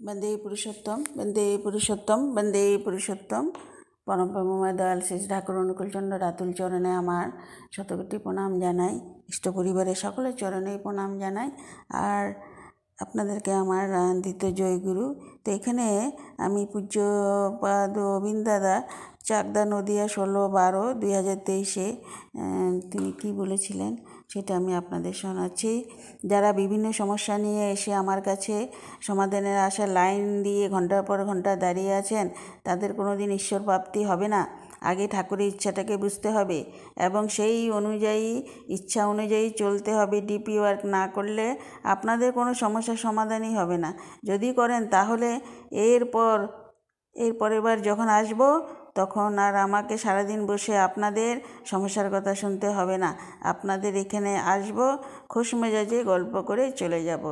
বন্দে পুরুষোত্তম, বন্দে পুরুষোত্তম, বন্দে পুরুষোত্তম। পরম প্রেমময় দয়াল শ্রী ঠাকুর অনুকূলচন্দ্র রাতুল চরণে আমার শতকোটি প্রণাম জানাই। ইষ্ট পরিবারের সকলের চরণেই প্রণাম জানাই। আর আপনাদেরকে আমার দ্বিতীয় জয়গুরু। তো এখানে আমি পূজ্যপাদ অবিন্দ দাদা চাকদা নদিয়া 16/12/2023 তিনি কি বলেছিলেন সেটা আমি আপনাদের শোনাচ্ছি। যারা বিভিন্ন সমস্যা নিয়ে এসে আমার কাছে সমাধানের আশা লাইন দিয়ে ঘন্টার পর ঘন্টা দাঁড়িয়ে আছেন, তাদের কোনো দিন ঈশ্বর প্রাপ্তি হবে না। আগে ঠাকুরের ইচ্ছাটাকে বুঝতে হবে এবং সেই অনুযায়ী ইচ্ছা অনুযায়ী চলতে হবে। ডিপি ওয়ার্ক না করলে আপনাদের কোনো সমস্যার সমাধানই হবে না। যদি করেন তাহলে এরপরের বার যখন আসবো তখন আর আমাকে সারাদিন বসে আপনাদের সমস্যার কথা শুনতে হবে না। আপনাদের এখানে আসবো, খুশ মেজাজে গল্প করে চলে যাব।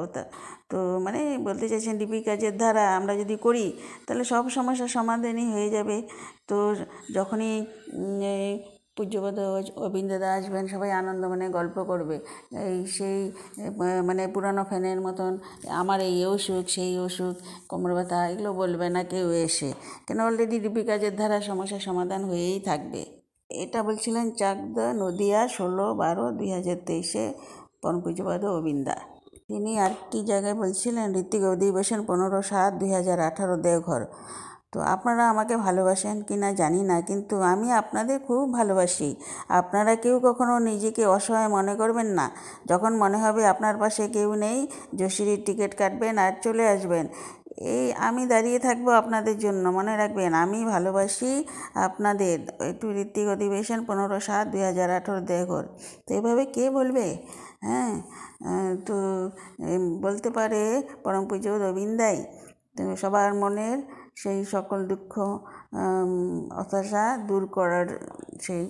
তো মানে বলতে চাইছেন ডিপি কাজের দ্বারা আমরা যদি করি তাহলে সব সমস্যার সমাধানই হয়ে যাবে। তো যখনই পূজ্যপাদ অবিন্দ দাদা আসবেন সবাই আনন্দ মনে গল্প করবে। সেই মানে পুরানো ফ্যানের মতন আমার এই অসুখ সেই অসুখ কোমর ব্যথা এগুলো বলবে না কেউ এসে, কেন অলরেডি ডিপি কাজের ধারা সমস্যার সমাধান হয়েই থাকবে। এটা বলছিলেন চাকদা নদিয়া 16/12/2023 পরম পূজ্যপাদ অবিন্দা। তিনি আরেকটি জায়গায় বলছিলেন ঋত্বিক অধিবেশন 15/7/2018 দেওঘর। তো আপনারা আমাকে ভালোবাসেন কি না জানি না, কিন্তু আমি আপনাদের খুব ভালোবাসি। আপনারা কেউ কখনো নিজেকে অসহায় মনে করবেন না। যখন মনে হবে আপনার পাশে কেউ নেই, যশিরির টিকিট কাটবেন আর চলে আসবেন। আমি দাঁড়িয়ে থাকবো আপনাদের জন্য। মনে রাখবেন আমি ভালোবাসি আপনাদের। একটু ঋত্বিক অধিবেশন 15/7/2018 দেওঘর। তো এভাবে কে বলবে? হ্যাঁ, তো বলতে পারে পরম পূজ্যপাদ অবিন্দাই। তো সবার মনের সেই সকল দুঃখ হতাশা দূর করার সেই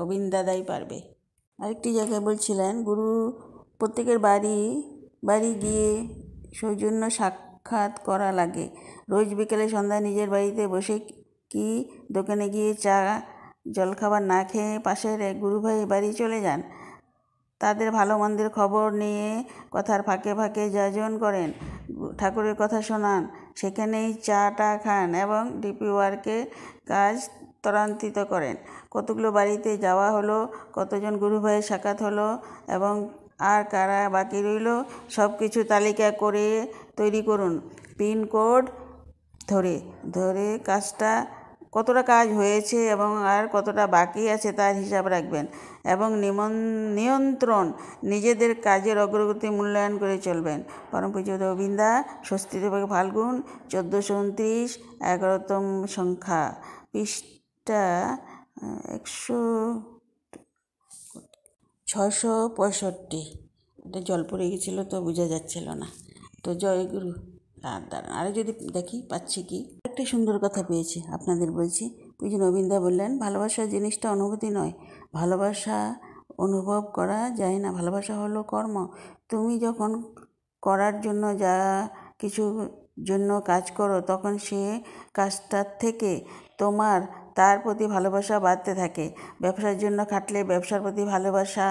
অবিন্দ দাদাই পারবে। আরেকটি জায়গায় বলছিলেন গুরু প্রত্যেকের বাড়ি গিয়ে সৌজন্য সাক্ষাৎ করা লাগে। রোজ বিকেলে সন্ধ্যা নিজের বাড়িতে বসে কি দোকানে গিয়ে চা জলখাবার না খেয়ে পাশের এক গুরুভাই বাড়ি চলে যান। তাদের ভালো মন্দের খবর নিয়ে কথার ফাঁকে ফাঁকে যাজন করেন, ঠাকুরের কথা শোনান, সেখানেই চাটা খান এবং ডিপি ওয়ার্কের কাজ ত্বরান্বিত করেন। কতগুলো বাড়িতে যাওয়া হলো, কতজন গুরুভাইয়ের সাক্ষাৎ হলো এবং আর কারা বাকি রইল, সব কিছু তালিকা করে তৈরি করুন। পিনকোড ধরে ধরে কাজটা কতটা কাজ হয়েছে এবং আর কতটা বাকি আছে তার হিসাব রাখবেন এবং নিয়ন্ত্রণ নিজেদের কাজের অগ্রগতি মূল্যায়ন করে চলবেন। পরম পূজ্যপাদ অবিন্দা, ষষ্ঠী ফাল্গুন 1429, 11তম সংখ্যা, পৃষ্ঠা 665। এটা জল পড়ে গেছিলো তো বোঝা যাচ্ছিল না। তো জয় গুরু। দাঁড়ান আরে যদি দেখি পাচ্ছি কি একটা সুন্দর কথা পেয়েছি আপনাদের বলছি। পূজন অবিন্দা বললেন ভালোবাসা জিনিসটা অনুভূতি নয়, ভালোবাসা অনুভব করা যায় না, ভালোবাসা হলো কর্ম। তুমি যখন করার জন্য যা কিছু জন্য কাজ করো তখন সে কাজটার থেকে তোমার তার প্রতি ভালোবাসা বাড়তে থাকে। ব্যবসার জন্য খাটলে ব্যবসার প্রতি ভালোবাসা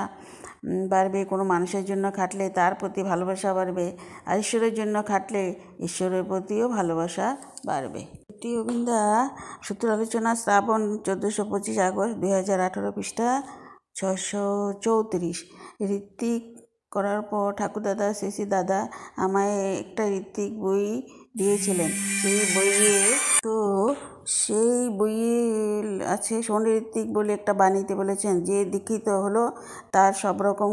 বাড়বে, কোনো মানুষের জন্য খাটলে তার প্রতি ভালোবাসা বাড়বে, আর ঈশ্বরের জন্য খাটলে ঈশ্বরের প্রতিও ভালোবাসা বাড়বে। ঋত্বিক অবিন্দা সূত্র আলোচনা শ্রাবণ 1425 আগস্ট 2018 পৃষ্ঠা 634। ঋত্বিক করার পর ঠাকুরদাদা শ্রী দাদা আমায় একটা ঋত্বিক বই দিয়েছিলেন। সেই বইয়ে আছে শনি ঋত্বিক বলে একটা বাণীতে বলেছেন যে দীক্ষিত হলো তার সব রকম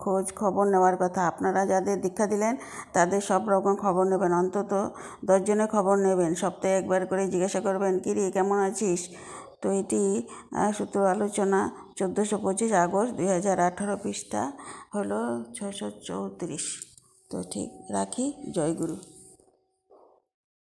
খোঁজ খবর নেওয়ার কথা। আপনারা যাদের দীক্ষা দিলেন তাদের সব রকম খবর নেবেন, অন্তত 10 জনের খবর নেবেন। সপ্তাহে একবার করে জিজ্ঞাসা করবেন কি রে কেমন আছিস। তো এটি সূত্র আলোচনা 1425 আগস্ট 2018 পৃষ্ঠা হলো 634। তো ঠিক রাখি। জয় গুরু।